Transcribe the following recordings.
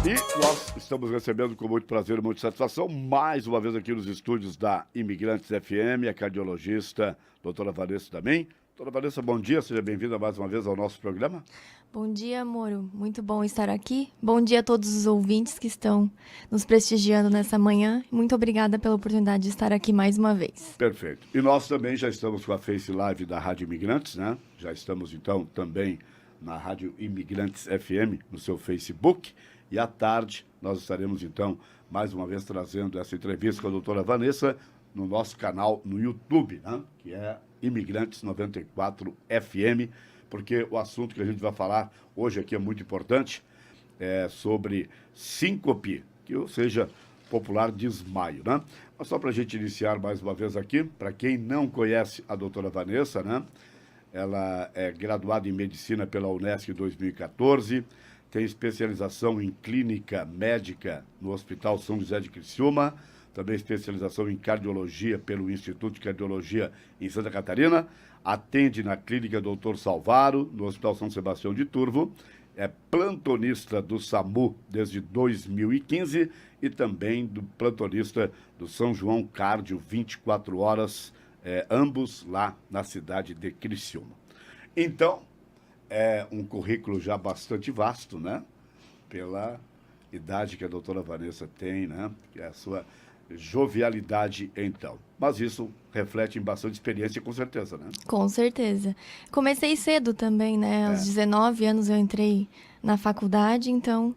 E nós estamos recebendo com muito prazer e muita satisfação, mais uma vez aqui nos estúdios da Imigrantes FM, a cardiologista doutora Vanessa também. Doutora Vanessa, bom dia, seja bem-vinda mais uma vez ao nosso programa. Bom dia, Moro. Muito bom estar aqui. Bom dia a todos os ouvintes que estão nos prestigiando nessa manhã. Muito obrigada pela oportunidade de estar aqui mais uma vez. Perfeito. E nós também já estamos com a Face Live da Rádio Imigrantes, né? Já estamos, então, também na Rádio Imigrantes FM, no seu Facebook. E à tarde nós estaremos, então, mais uma vez trazendo essa entrevista com a doutora Vanessa no nosso canal no YouTube, né? Que é Imigrantes 94 FM, porque o assunto que a gente vai falar hoje aqui é muito importante, é sobre síncope, que ou seja, popular desmaio, né? Mas só para a gente iniciar mais uma vez aqui, para quem não conhece a doutora Vanessa, né? Ela é graduada em Medicina pela Unesp em 2014, tem especialização em Clínica Médica no Hospital São José de Criciúma, também especialização em Cardiologia pelo Instituto de Cardiologia em Santa Catarina, atende na Clínica Doutor Salvaro, no Hospital São Sebastião de Turvo, é plantonista do SAMU desde 2015 e também do plantonista do São João Cardio 24 horas, ambos lá na cidade de Criciúma. Então, é um currículo já bastante vasto, né? Pela idade que a doutora Vanessa tem, né? Que é a sua jovialidade, então. Mas isso reflete em bastante experiência, com certeza, né? Com certeza. Comecei cedo também, né? Aos 19 anos eu entrei na faculdade, então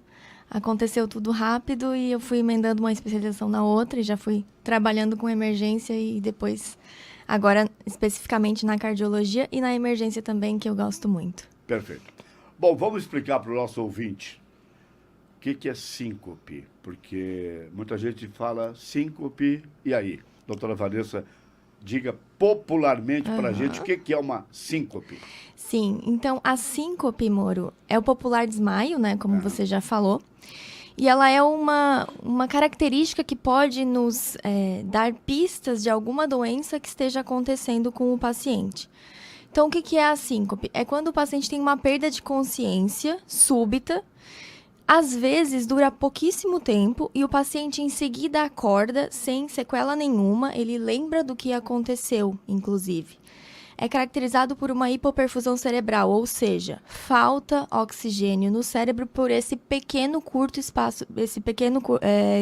aconteceu tudo rápido e eu fui emendando uma especialização na outra e já fui trabalhando com emergência e depois, agora especificamente na cardiologia e na emergência também, que eu gosto muito. Perfeito. Bom, vamos explicar para o nosso ouvinte o que é síncope, porque muita gente fala síncope, e aí? Doutora Vanessa, diga popularmente para a gente o que é uma síncope. Sim, então a síncope, Moro, é o popular desmaio, né, como você já falou, e ela é uma característica que pode nos dar pistas de alguma doença que esteja acontecendo com o paciente. Então, o que é a síncope? É quando o paciente tem uma perda de consciência súbita, às vezes dura pouquíssimo tempo e o paciente em seguida acorda sem sequela nenhuma, ele lembra do que aconteceu, inclusive. É caracterizado por uma hipoperfusão cerebral, ou seja, falta oxigênio no cérebro por esse pequeno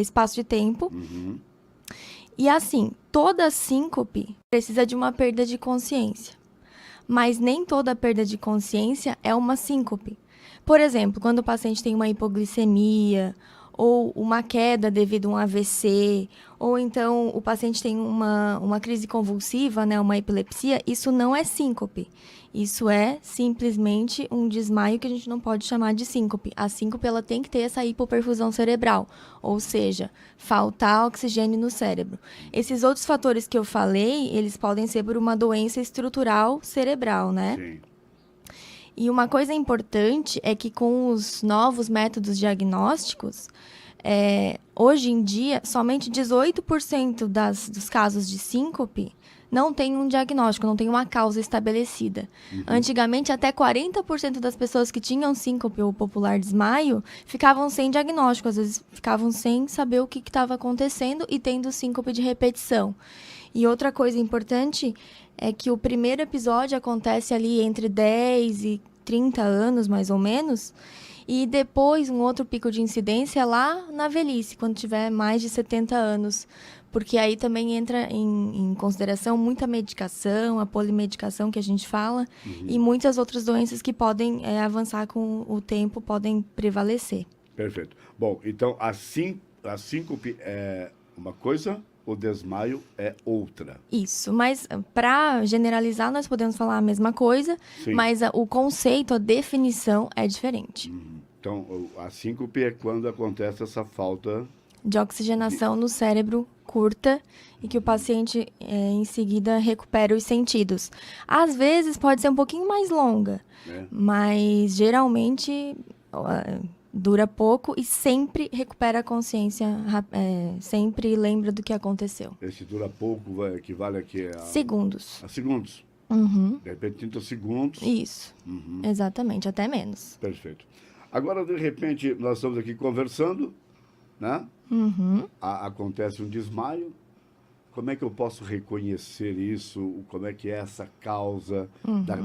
espaço de tempo. E assim, toda síncope precisa de uma perda de consciência. Mas nem toda perda de consciência é uma síncope. Por exemplo, quando o paciente tem uma hipoglicemia, ou uma queda devido a um AVC, ou então o paciente tem uma crise convulsiva, né, uma epilepsia, isso não é síncope. Isso é simplesmente um desmaio que a gente não pode chamar de síncope. A síncope ela tem que ter essa hipoperfusão cerebral, ou seja, faltar oxigênio no cérebro. Esses outros fatores que eu falei, eles podem ser por uma doença estrutural cerebral, né? Sim. E uma coisa importante é que com os novos métodos diagnósticos, hoje em dia, somente 18% dos casos de síncope não tem um diagnóstico, não tem uma causa estabelecida. Antigamente, até 40% das pessoas que tinham síncope ou popular desmaio ficavam sem diagnóstico, às vezes ficavam sem saber o que estava acontecendo e tendo síncope de repetição. E outra coisa importante é que o primeiro episódio acontece ali entre 10 e 30 anos, mais ou menos, e depois um outro pico de incidência lá na velhice, quando tiver mais de 70 anos, porque aí também entra em consideração muita medicação, a polimedicação que a gente fala, e muitas outras doenças que podem avançar com o tempo, podem prevalecer. Perfeito. Bom, então a síncope é uma coisa, o desmaio é outra. Isso, mas para generalizar nós podemos falar a mesma coisa, Sim. mas o conceito, a definição é diferente. Então, a síncope é quando acontece essa falta De oxigenação no cérebro curta e que o paciente em seguida recupera os sentidos. Às vezes pode ser um pouquinho mais longa, mas geralmente dura pouco e sempre recupera a consciência, sempre lembra do que aconteceu. Esse dura pouco equivale a quê? Segundos. A segundos. Uhum. De repente, 30 segundos. Isso, exatamente, até menos. Perfeito. Agora, de repente, nós estamos aqui conversando, né? Uhum. Acontece um desmaio. Como é que eu posso reconhecer isso? Como é que é essa causa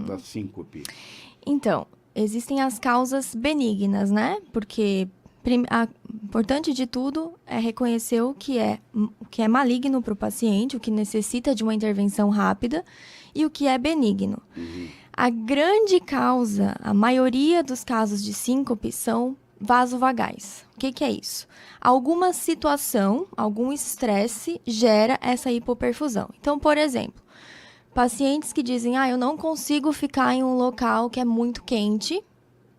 da síncope? Então, existem as causas benignas, né? Porque importante de tudo é reconhecer o que é maligno para o paciente, o que necessita de uma intervenção rápida e o que é benigno. A grande causa, a maioria dos casos de síncope são vasovagais. O que é isso? Alguma situação, algum estresse gera essa hipoperfusão. Então, por exemplo, pacientes que dizem, eu não consigo ficar em um local que é muito quente,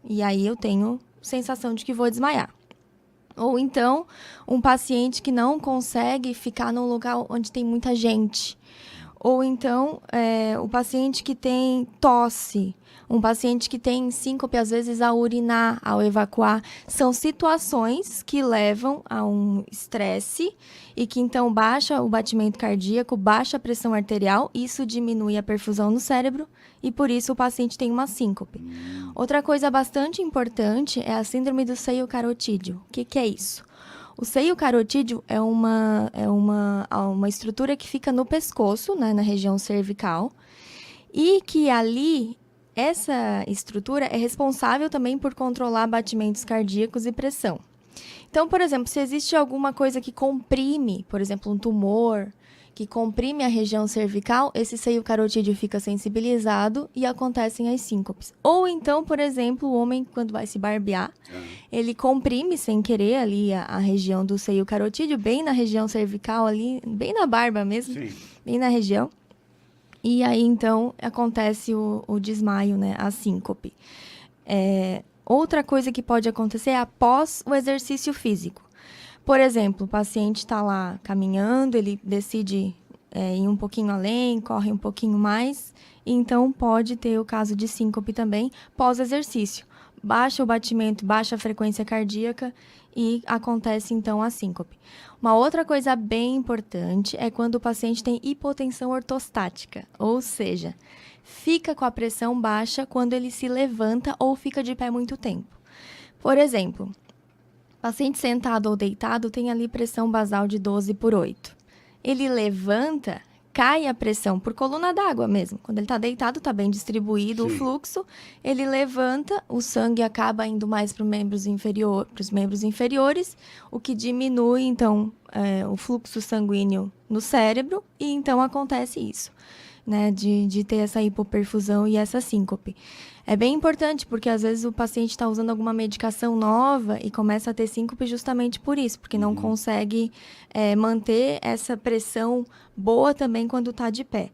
e aí eu tenho sensação de que vou desmaiar. Ou então, um paciente que não consegue ficar num local onde tem muita gente. Ou então, o paciente que tem tosse, um paciente que tem síncope, às vezes, ao urinar, ao evacuar. São situações que levam a um estresse e que, então, baixa o batimento cardíaco, baixa a pressão arterial. Isso diminui a perfusão no cérebro e, por isso, o paciente tem uma síncope. Outra coisa bastante importante é a síndrome do seio carotídeo. O que é isso? O seio carotídeo é uma estrutura que fica no pescoço, né, na região cervical, e que ali, essa estrutura é responsável também por controlar batimentos cardíacos e pressão. Então, por exemplo, se existe alguma coisa que comprime, por exemplo, um tumor, que comprime a região cervical, esse seio carotídeo fica sensibilizado e acontecem as síncopes. Ou então, por exemplo, o homem, quando vai se barbear, ele comprime sem querer ali a região do seio carotídeo, bem na região cervical ali, bem na barba mesmo, Sim. Bem na região. E aí, então, acontece o desmaio, né, a síncope. Outra coisa que pode acontecer é após o exercício físico. Por exemplo, o paciente está lá caminhando, ele decide ir um pouquinho além, corre um pouquinho mais, e então pode ter o caso de síncope também pós-exercício. Baixa o batimento, baixa a frequência cardíaca e acontece então a síncope. Uma outra coisa bem importante é quando o paciente tem hipotensão ortostática, ou seja, fica com a pressão baixa quando ele se levanta ou fica de pé muito tempo. Por exemplo, paciente sentado ou deitado tem ali pressão basal de 12/8. Ele levanta, cai a pressão por coluna d'água mesmo. Quando ele está deitado, está bem distribuído Sim. o fluxo. Ele levanta, o sangue acaba indo mais para os membros inferiores, o que diminui, então, o fluxo sanguíneo no cérebro. E então acontece isso, né, de ter essa hipoperfusão e essa síncope. É bem importante, porque às vezes o paciente está usando alguma medicação nova e começa a ter síncope justamente por isso, porque não consegue manter essa pressão boa também quando está de pé.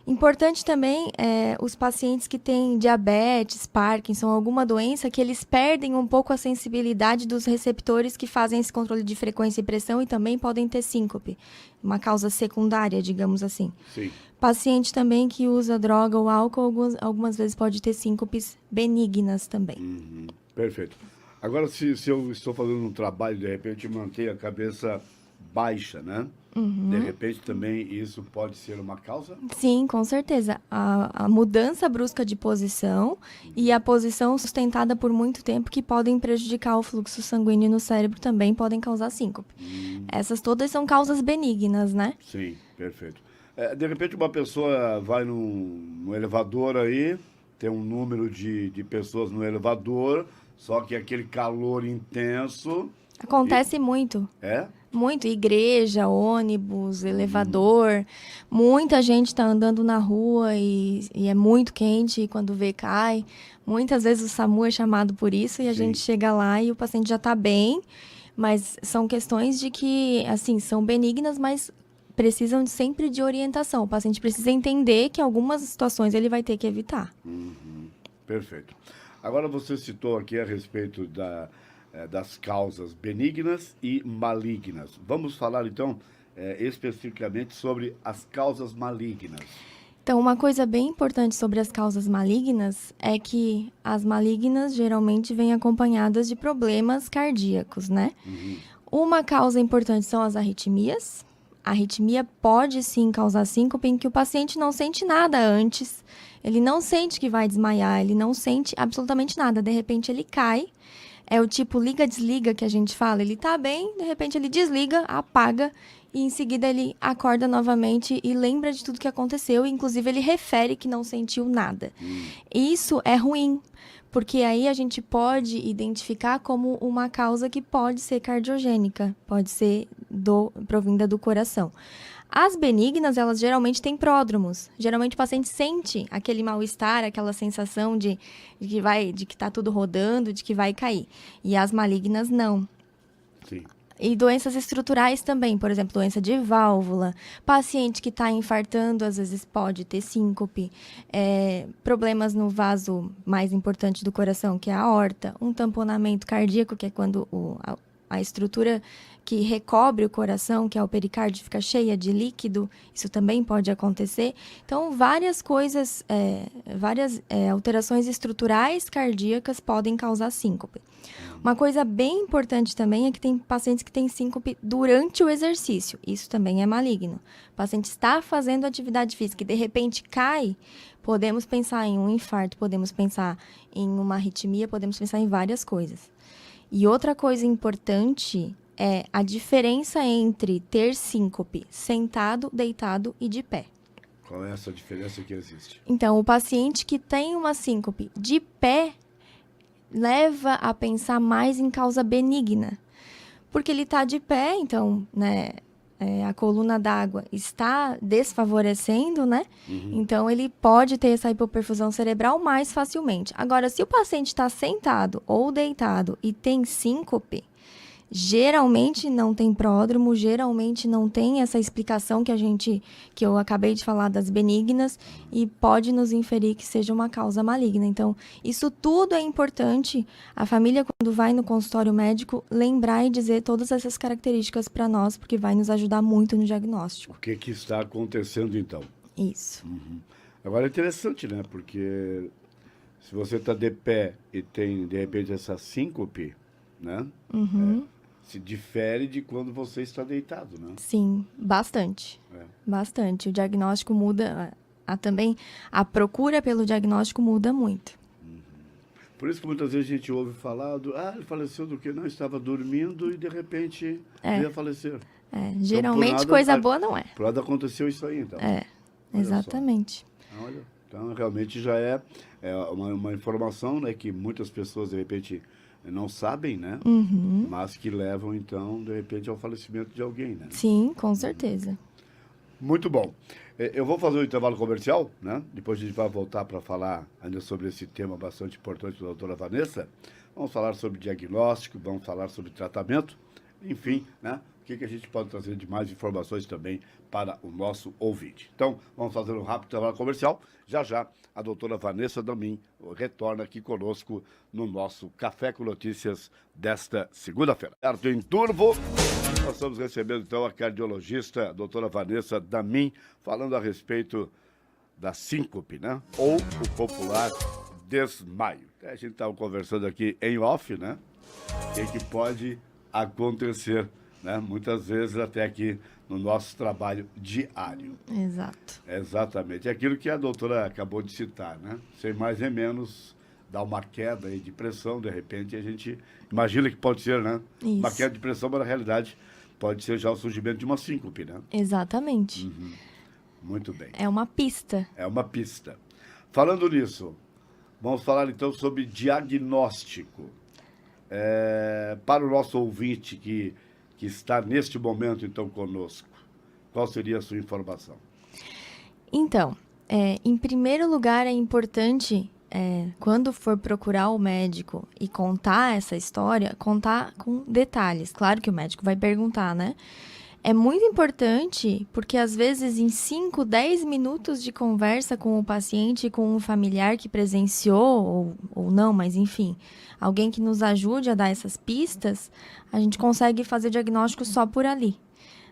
Importante também os pacientes que têm diabetes, Parkinson, alguma doença, que eles perdem um pouco a sensibilidade dos receptores que fazem esse controle de frequência e pressão e também podem ter síncope. Uma causa secundária, digamos assim. Sim. Paciente também que usa droga ou álcool, algumas vezes pode ter síncopes benignas também. Perfeito. Agora, se eu estou fazendo um trabalho, de repente, manter a cabeça baixa, né? De repente, também isso pode ser uma causa? Sim, com certeza. A mudança brusca de posição e a posição sustentada por muito tempo que podem prejudicar o fluxo sanguíneo no cérebro também podem causar síncope. Essas todas são causas benignas, né? Sim, perfeito. De repente, uma pessoa vai no elevador aí, tem um número de pessoas no elevador, só que aquele calor intenso... Acontece muito. É? Muito. Igreja, ônibus, elevador. Muita gente está andando na rua e é muito quente e quando vê cai. Muitas vezes o SAMU é chamado por isso e a gente chega lá e o paciente já está bem. Mas são questões de que, assim, são benignas, mas precisam sempre de orientação. O paciente precisa entender que algumas situações ele vai ter que evitar. Perfeito. Agora você citou aqui a respeito das causas benignas e malignas. Vamos falar, então, especificamente sobre as causas malignas. Então, uma coisa bem importante sobre as causas malignas é que as malignas geralmente vêm acompanhadas de problemas cardíacos, né? Uma causa importante são as arritmias. A arritmia pode, sim, causar síncope em que o paciente não sente nada antes. Ele não sente que vai desmaiar, ele não sente absolutamente nada. De repente, ele cai. É o tipo liga-desliga que a gente fala. Ele tá bem, de repente ele desliga, apaga, e em seguida ele acorda novamente e lembra de tudo que aconteceu. E, inclusive, ele refere que não sentiu nada. Isso é ruim, porque aí a gente pode identificar como uma causa que pode ser cardiogênica, pode ser provinda do coração. As benignas, elas geralmente têm pródromos. Geralmente o paciente sente aquele mal-estar, aquela sensação de que tá tudo rodando, de que vai cair. E as malignas, não. Sim. E doenças estruturais também, por exemplo, doença de válvula. Paciente que está infartando, às vezes pode ter síncope. Problemas no vaso mais importante do coração, que é a aorta. Um tamponamento cardíaco, que é quando a estrutura que recobre o coração, que é o pericárdio, fica cheia de líquido. Isso também pode acontecer. Então, várias coisas, várias alterações estruturais cardíacas podem causar síncope. Uma coisa bem importante também é que tem pacientes que têm síncope durante o exercício. Isso também é maligno. O paciente está fazendo atividade física e, de repente, cai. Podemos pensar em um infarto, podemos pensar em uma arritmia, podemos pensar em várias coisas. E outra coisa importante é a diferença entre ter síncope sentado, deitado e de pé. Qual é essa diferença que existe? Então, o paciente que tem uma síncope de pé leva a pensar mais em causa benigna. Porque ele está de pé, então, né, a coluna d'água está desfavorecendo, né? Então, ele pode ter essa hipoperfusão cerebral mais facilmente. Agora, se o paciente está sentado ou deitado e tem síncope, geralmente não tem pródromo, geralmente não tem essa explicação que eu acabei de falar das benignas e pode nos inferir que seja uma causa maligna. Então, isso tudo é importante. A família, quando vai no consultório médico, lembrar e dizer todas essas características para nós, porque vai nos ajudar muito no diagnóstico. O que está acontecendo, então? Isso. Agora é interessante, né? Porque se você está de pé e tem, de repente, essa síncope, né? Se difere de quando você está deitado, né? Sim, bastante. Bastante. O diagnóstico muda, também a procura pelo diagnóstico muda muito. Por isso que muitas vezes a gente ouve falar ele faleceu do quê? Não, estava dormindo e de repente ia falecer. Geralmente então, coisa boa não é. Por nada aconteceu isso aí, então. Exatamente. Olha, então realmente já é uma informação, né, que muitas pessoas de repente não sabem, né? Mas que levam, então, de repente, ao falecimento de alguém, né? Sim, com certeza. Muito bom. Eu vou fazer um intervalo comercial, né? Depois a gente vai voltar para falar ainda sobre esse tema bastante importante da doutora Vanessa. Vamos falar sobre diagnóstico, vamos falar sobre tratamento, enfim, né? O que a gente pode trazer de mais informações também para o nosso ouvinte. Então, vamos fazer um rápido intervalo comercial. Já já, a doutora Vanessa Damin retorna aqui conosco no nosso Café com Notícias desta segunda-feira. Em Turvo, nós estamos recebendo, então, a cardiologista, a doutora Vanessa Damin, falando a respeito da síncope, né? Ou o popular desmaio. A gente estava conversando aqui em off, né? O que pode acontecer, né? Muitas vezes até aqui no nosso trabalho diário. Exato. Exatamente. É aquilo que a doutora acabou de citar, né? Sem mais nem menos, dá uma queda aí de pressão, de repente a gente imagina que pode ser, né? Isso. Uma queda de pressão, mas na realidade pode ser já o surgimento de uma síncope, né? Exatamente. Muito bem. É uma pista. É uma pista. Falando nisso, vamos falar então sobre diagnóstico. Para o nosso ouvinte que está neste momento, então, conosco, qual seria a sua informação? Então, em primeiro lugar, é importante, quando for procurar o médico e contar essa história, contar com detalhes. Claro que o médico vai perguntar, né? É muito importante, porque às vezes em 5, 10 minutos de conversa com o paciente, com um familiar que presenciou, ou não, mas enfim, alguém que nos ajude a dar essas pistas, a gente consegue fazer diagnóstico só por ali.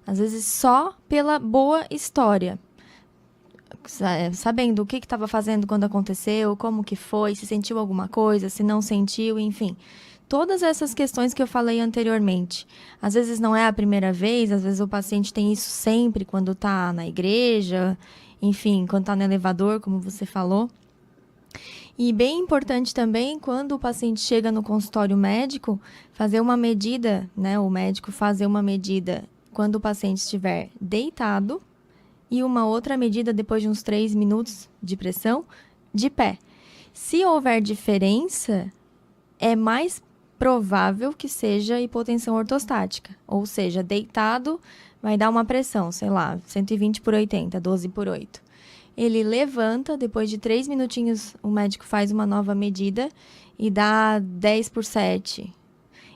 Às vezes só pela boa história. Sabendo o que estava fazendo quando aconteceu, como que foi, se sentiu alguma coisa, se não sentiu, enfim. Todas essas questões que eu falei anteriormente. Às vezes não é a primeira vez, às vezes o paciente tem isso sempre quando está na igreja, enfim, quando está no elevador, como você falou. E bem importante também, quando o paciente chega no consultório médico, fazer uma medida, né? O médico fazer uma medida quando o paciente estiver deitado e uma outra medida depois de uns 3 minutos de pressão, de pé. Se houver diferença, é mais provável que seja hipotensão ortostática. Ou seja, deitado vai dar uma pressão, sei lá, 120/80, 12/8. Ele levanta, depois de 3 minutinhos, o médico faz uma nova medida e dá 10/7.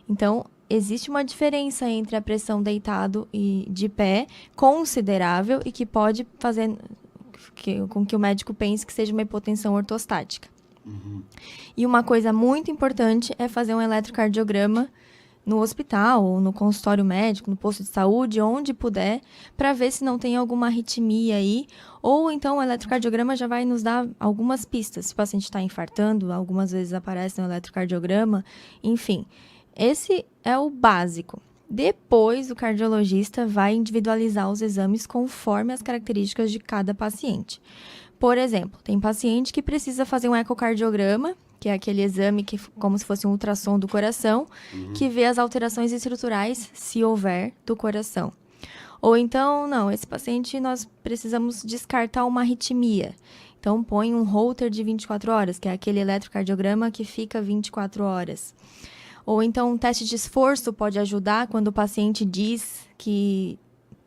Então, existe uma diferença entre a pressão deitado e de pé considerável e que pode fazer com que o médico pense que seja uma hipotensão ortostática. E uma coisa muito importante é fazer um eletrocardiograma no hospital, ou no consultório médico, no posto de saúde, onde puder, para ver se não tem alguma arritmia aí. Ou então o eletrocardiograma já vai nos dar algumas pistas. Se o paciente está infartando, algumas vezes aparece no eletrocardiograma. Enfim, esse é o básico. Depois, o cardiologista vai individualizar os exames conforme as características de cada paciente. Por exemplo, tem paciente que precisa fazer um ecocardiograma, que é aquele exame que, como se fosse um ultrassom do coração, que vê as alterações estruturais, se houver, do coração. Ou então, não, esse paciente nós precisamos descartar uma arritmia. Então, põe um Holter de 24 horas, que é aquele eletrocardiograma que fica 24 horas. Ou então, um teste de esforço pode ajudar quando o paciente diz que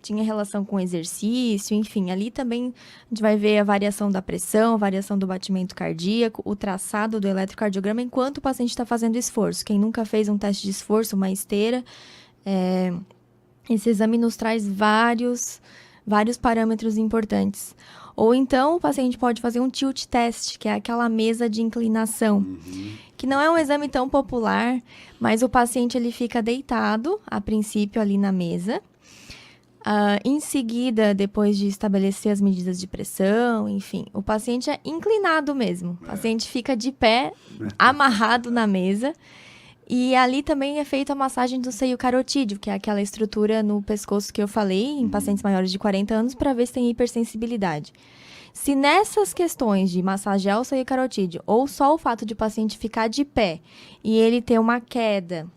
tinha relação com exercício, enfim. Ali também a gente vai ver a variação da pressão, a variação do batimento cardíaco, o traçado do eletrocardiograma enquanto o paciente está fazendo esforço. Quem nunca fez um teste de esforço, uma esteira, esse exame nos traz vários parâmetros importantes. Ou então, o paciente pode fazer um tilt test, que é aquela mesa de inclinação, que não é um exame tão popular, mas o paciente ele fica deitado, a princípio, ali na mesa. Em seguida, depois de estabelecer as medidas de pressão, enfim, o paciente é inclinado mesmo. O paciente fica de pé, amarrado na mesa. E ali também é feita a massagem do seio carotídeo, que é aquela estrutura no pescoço que eu falei, em pacientes maiores de 40 anos, para ver se tem hipersensibilidade. Se nessas questões de massagear o seio carotídeo, ou só o fato de o paciente ficar de pé e ele ter uma queda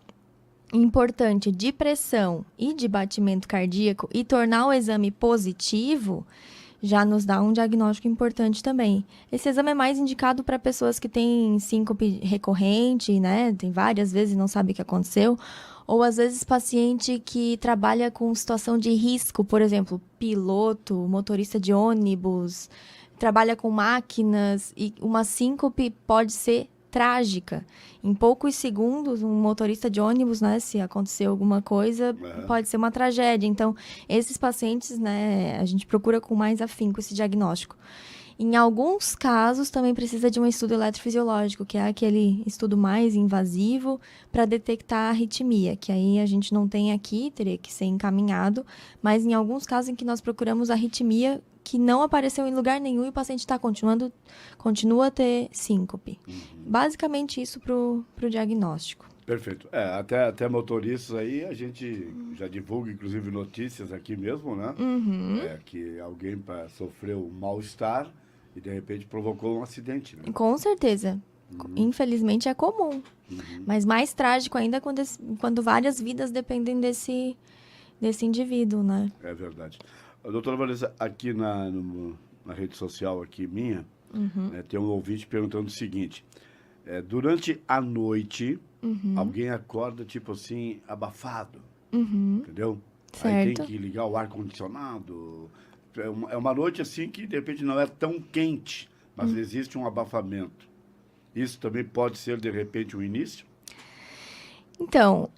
importante de pressão e de batimento cardíaco e tornar o exame positivo, já nos dá um diagnóstico importante também. Esse exame é mais indicado para pessoas que têm síncope recorrente, né? Tem várias vezes e não sabe o que aconteceu. Ou, às vezes, paciente que trabalha com situação de risco, por exemplo, piloto, motorista de ônibus, trabalha com máquinas e uma síncope pode ser trágica. Em poucos segundos, um motorista de ônibus, né, se acontecer alguma coisa, pode ser uma tragédia. Então, esses pacientes, né, a gente procura com mais afinco esse diagnóstico. Em alguns casos, também precisa de um estudo eletrofisiológico, que é aquele estudo mais invasivo para detectar a arritmia, que aí a gente não tem aqui, teria que ser encaminhado, mas em alguns casos em que nós procuramos arritmia que não apareceu em lugar nenhum e o paciente continua a ter síncope. Basicamente isso para o diagnóstico. Perfeito. Até motoristas aí, a gente já divulga, inclusive, notícias aqui mesmo, né? Que alguém sofreu um mal-estar e, de repente, provocou um acidente, né? Com certeza. Infelizmente, é comum. Mas mais trágico ainda quando várias vidas dependem desse indivíduo, né? É verdade. Doutora Vanessa, aqui na rede social aqui minha, tem um ouvinte perguntando o seguinte. Durante a noite, alguém acorda, tipo assim, abafado, entendeu? Certo. Aí tem que ligar o ar-condicionado. É uma noite assim que, de repente, não é tão quente, mas existe um abafamento. Isso também pode ser, de repente, um início? Então,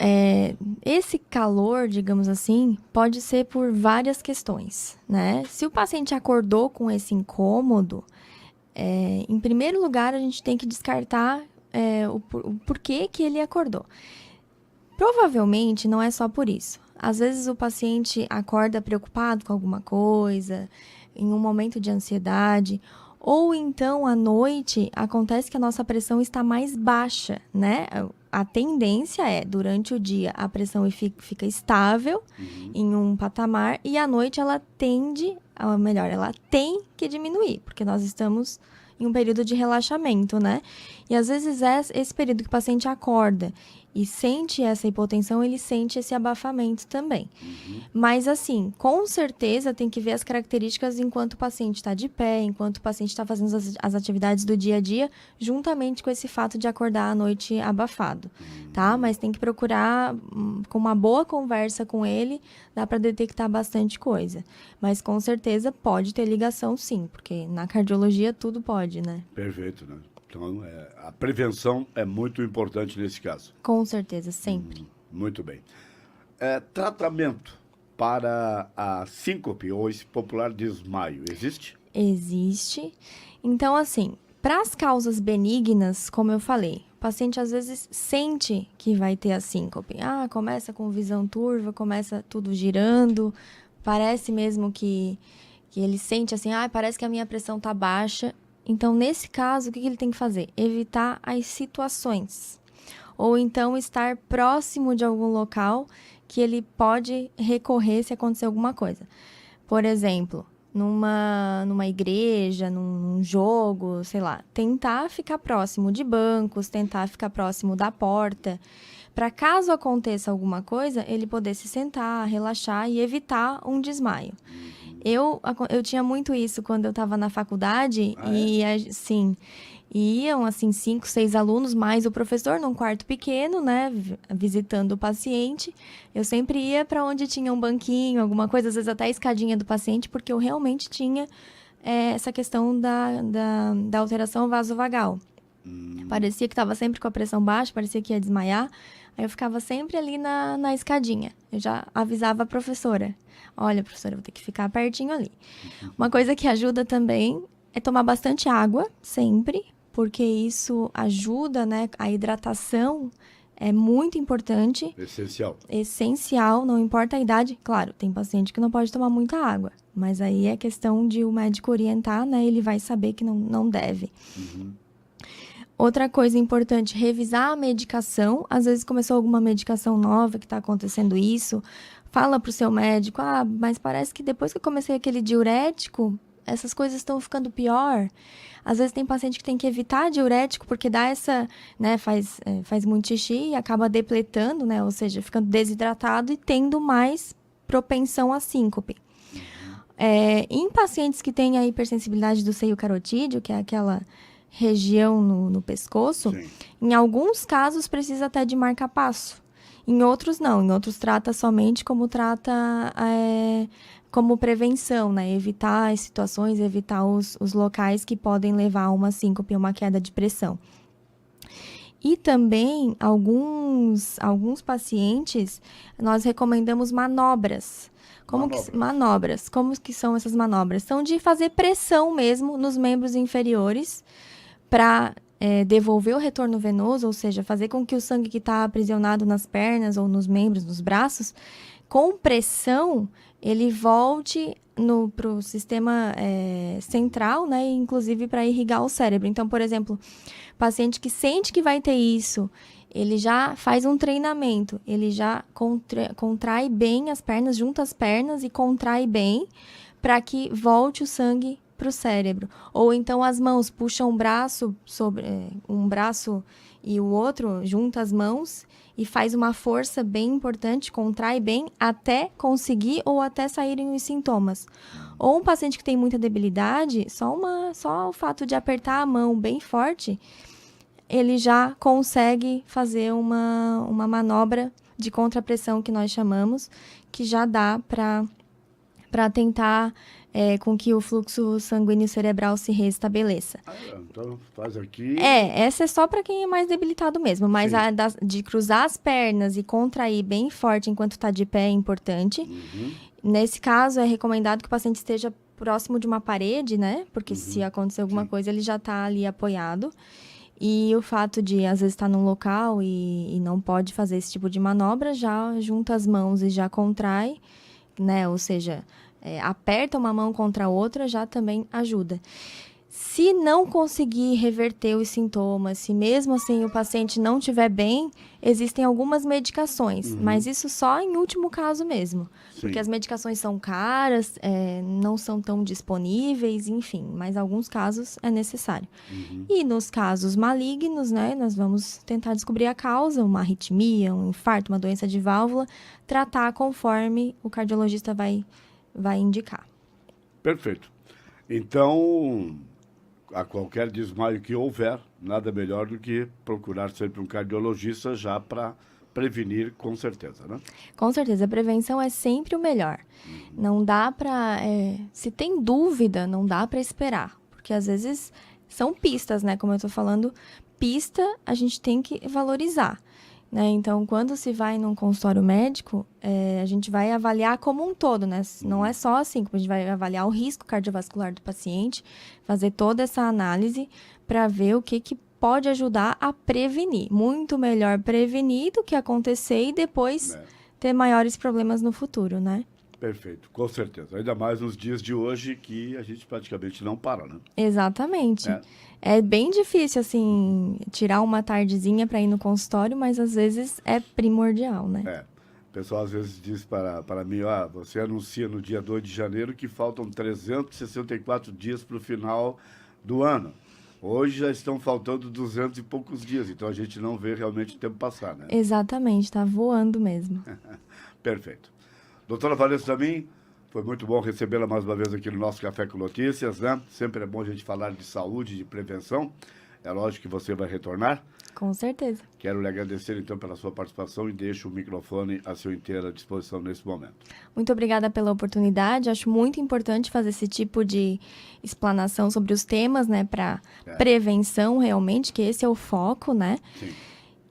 esse calor, digamos assim, pode ser por várias questões, né? Se o paciente acordou com esse incômodo, em primeiro lugar, a gente tem que descartar o porquê que ele acordou. Provavelmente não é só por isso. Às vezes o paciente acorda preocupado com alguma coisa, em um momento de ansiedade, ou então à noite acontece que a nossa pressão está mais baixa, né? A tendência durante o dia, a pressão fica estável em um patamar e à noite ela tem que diminuir, porque nós estamos em um período de relaxamento, né? E às vezes esse período que o paciente acorda e sente essa hipotensão, ele sente esse abafamento também. Mas assim, com certeza tem que ver as características enquanto o paciente está de pé, enquanto o paciente está fazendo as atividades do dia a dia, juntamente com esse fato de acordar à noite abafado, tá? Mas tem que procurar, com uma boa conversa com ele, dá para detectar bastante coisa. Mas com certeza pode ter ligação sim, porque na cardiologia tudo pode, né? Perfeito, né? Então, a prevenção é muito importante nesse caso. Com certeza, sempre. Muito bem. Tratamento para a síncope ou esse popular desmaio, existe? Existe. Então, assim, para as causas benignas, como eu falei, o paciente às vezes sente que vai ter a síncope. Começa com visão turva, começa tudo girando, parece mesmo que ele sente assim, parece que a minha pressão está baixa. Então, nesse caso, o que ele tem que fazer? Evitar as situações. Ou então estar próximo de algum local que ele pode recorrer se acontecer alguma coisa. Por exemplo, numa igreja, num jogo, sei lá, tentar ficar próximo de bancos, tentar ficar próximo da porta, para caso aconteça alguma coisa, ele poder se sentar, relaxar e evitar um desmaio. Eu tinha muito isso quando eu estava na faculdade sim, iam assim 5, 6 alunos, mais o professor num quarto pequeno, né, visitando o paciente. Eu sempre ia para onde tinha um banquinho, alguma coisa, às vezes até a escadinha do paciente, porque eu realmente tinha essa questão da alteração vasovagal. Parecia que estava sempre com a pressão baixa, parecia que ia desmaiar. Aí eu ficava sempre ali na escadinha. Eu já avisava a professora. Olha, professora, eu vou ter que ficar pertinho ali. Uma coisa que ajuda também é tomar bastante água, sempre. Porque isso ajuda, né? A hidratação é muito importante. Essencial. Essencial, não importa a idade. Claro, tem paciente que não pode tomar muita água. Mas aí é questão de o médico orientar, né? Ele vai saber que não deve. Outra coisa importante, revisar a medicação. Às vezes começou alguma medicação nova que está acontecendo isso. Fala para o seu médico, mas parece que depois que eu comecei aquele diurético, essas coisas estão ficando pior. Às vezes tem paciente que tem que evitar diurético porque dá essa, né, faz muito xixi e acaba depletando, né, ou seja, ficando desidratado e tendo mais propensão a síncope. Em pacientes que têm a hipersensibilidade do seio carotídeo, que é aquela região no pescoço, sim, em alguns casos precisa até de marca-passo. Em outros não, em outros trata somente como como prevenção, né? Evitar as situações, evitar os locais que podem levar a uma síncope, uma queda de pressão. E também, alguns pacientes, nós recomendamos manobras. Manobras. Como que são essas manobras? São de fazer pressão mesmo nos membros inferiores para devolver o retorno venoso, ou seja, fazer com que o sangue que está aprisionado nas pernas ou nos membros, nos braços, com pressão, ele volte para o sistema central, né, inclusive para irrigar o cérebro. Então, por exemplo, paciente que sente que vai ter isso, ele já faz um treinamento, ele já contrai bem as pernas, junta as pernas e contrai bem para que volte o sangue para o cérebro. Ou então as mãos, puxam um braço sobre um braço e o outro, junta as mãos e faz uma força bem importante, contrai bem até conseguir ou até saírem os sintomas. Ou um paciente que tem muita debilidade, só o fato de apertar a mão bem forte, ele já consegue fazer uma manobra de contrapressão que nós chamamos, que já dá para tentar com que o fluxo sanguíneo cerebral se restabeleça. Então faz aqui... essa é só para quem é mais debilitado mesmo, mas de cruzar as pernas e contrair bem forte enquanto está de pé é importante. Nesse caso, é recomendado que o paciente esteja próximo de uma parede, né? Porque se acontecer alguma coisa, ele já está ali apoiado. E o fato de, às vezes, estar num local e não pode fazer esse tipo de manobra, já junta as mãos e já contrai, né? Ou seja, aperta uma mão contra a outra, já também ajuda. Se não conseguir reverter os sintomas, se mesmo assim o paciente não estiver bem, existem algumas medicações, mas isso só em último caso mesmo. Sim. Porque as medicações são caras, não são tão disponíveis, enfim, mas em alguns casos é necessário. E nos casos malignos, né, nós vamos tentar descobrir a causa, uma arritmia, um infarto, uma doença de válvula, tratar conforme o cardiologista vai indicar. Perfeito. Então, a qualquer desmaio que houver, nada melhor do que procurar sempre um cardiologista já para prevenir, com certeza, né? Com certeza, a prevenção é sempre o melhor. Não dá para... se tem dúvida, não dá para esperar. Porque às vezes são pistas, né? Como eu estou falando, pista a gente tem que valorizar. Né? Então, quando se vai num consultório médico, a gente vai avaliar como um todo, né? Não é só assim, a gente vai avaliar o risco cardiovascular do paciente, fazer toda essa análise para ver o que pode ajudar a prevenir. Muito melhor prevenir do que acontecer e depois ter maiores problemas no futuro, né? Perfeito, com certeza. Ainda mais nos dias de hoje que a gente praticamente não para, né? Exatamente. É bem difícil, assim, tirar uma tardezinha para ir no consultório, mas às vezes é primordial, né? O pessoal às vezes diz para mim, você anuncia no dia 2 de janeiro que faltam 364 dias para o final do ano. Hoje já estão faltando 200 e poucos dias, então a gente não vê realmente o tempo passar, né? Exatamente, está voando mesmo. Perfeito. Doutora Vanessa também, foi muito bom recebê-la mais uma vez aqui no nosso Café com Notícias, né? Sempre é bom a gente falar de saúde, de prevenção. É lógico que você vai retornar. Com certeza. Quero lhe agradecer, então, pela sua participação e deixo o microfone à sua inteira disposição nesse momento. Muito obrigada pela oportunidade. Acho muito importante fazer esse tipo de explanação sobre os temas, né? Para prevenção, realmente, que esse é o foco, né? Sim.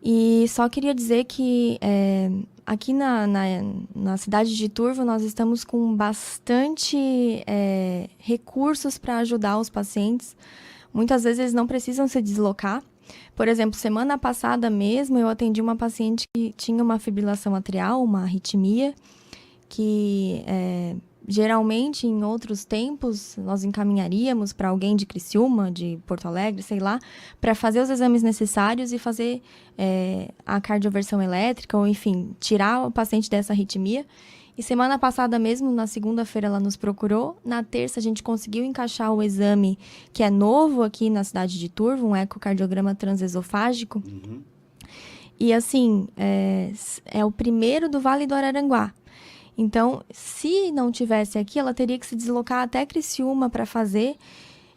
E só queria dizer que aqui na cidade de Turvo nós estamos com bastante recursos para ajudar os pacientes. Muitas vezes eles não precisam se deslocar. Por exemplo, semana passada mesmo eu atendi uma paciente que tinha uma fibrilação atrial, uma arritmia, que geralmente em outros tempos nós encaminharíamos para alguém de Criciúma, de Porto Alegre, sei lá, para fazer os exames necessários e fazer a cardioversão elétrica, ou enfim, tirar o paciente dessa arritmia. E semana passada mesmo, na segunda-feira, ela nos procurou. Na terça, a gente conseguiu encaixar o exame que é novo aqui na cidade de Turvo, um ecocardiograma transesofágico. E assim, é o primeiro do Vale do Araranguá. Então, se não tivesse aqui, ela teria que se deslocar até Criciúma para fazer.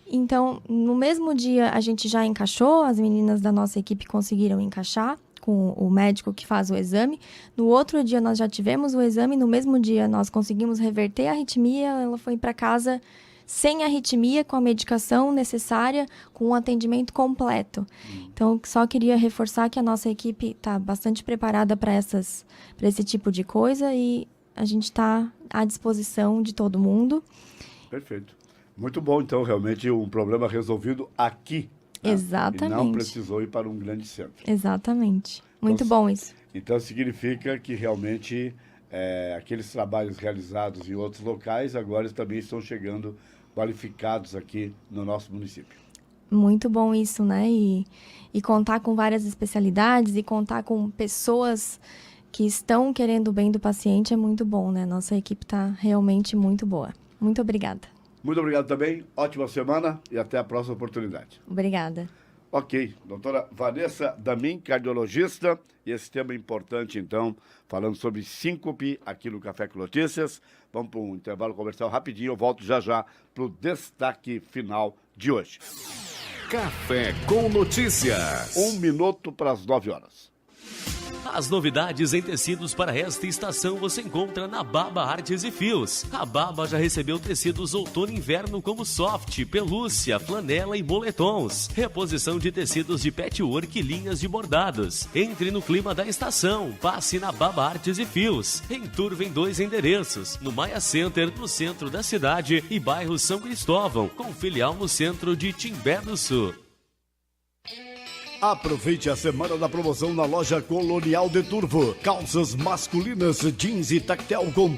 Então, no mesmo dia, a gente já encaixou, as meninas da nossa equipe conseguiram encaixar com o médico que faz o exame. No outro dia, nós já tivemos o exame. No mesmo dia, nós conseguimos reverter a arritmia. Ela foi para casa sem arritmia, com a medicação necessária, com um atendimento completo. Então, só queria reforçar que a nossa equipe está bastante preparada para esse tipo de coisa e a gente está à disposição de todo mundo. Perfeito. Muito bom, então, realmente um problema resolvido aqui. Né? Exatamente. E não precisou ir para um grande centro. Exatamente. Muito bom isso. Então, significa que realmente aqueles trabalhos realizados em outros locais agora também estão chegando qualificados aqui no nosso município. Muito bom isso, né? E contar com várias especialidades e contar com pessoas que estão querendo o bem do paciente é muito bom, né? Nossa equipe está realmente muito boa. Muito obrigada. Muito obrigado também, ótima semana e até a próxima oportunidade. Obrigada. Ok, doutora Vanessa Damin, cardiologista, e esse tema importante, então, falando sobre síncope aqui no Café com Notícias. Vamos para um intervalo comercial rapidinho, eu volto já para o destaque final de hoje. Café com Notícias. 1 minuto para as 9 horas. As novidades em tecidos para esta estação você encontra na Baba Artes e Fios. A Baba já recebeu tecidos outono e inverno como soft, pelúcia, flanela e moletons. Reposição de tecidos de patchwork e linhas de bordados. Entre no clima da estação. Passe na Baba Artes e Fios. Em Turvo em 2 endereços. No Maia Center, no centro da cidade, e bairro São Cristóvão, com filial no centro de Timbé do Sul. Aproveite a semana da promoção na loja Colonial de Turvo. Calças masculinas, jeans e tactel com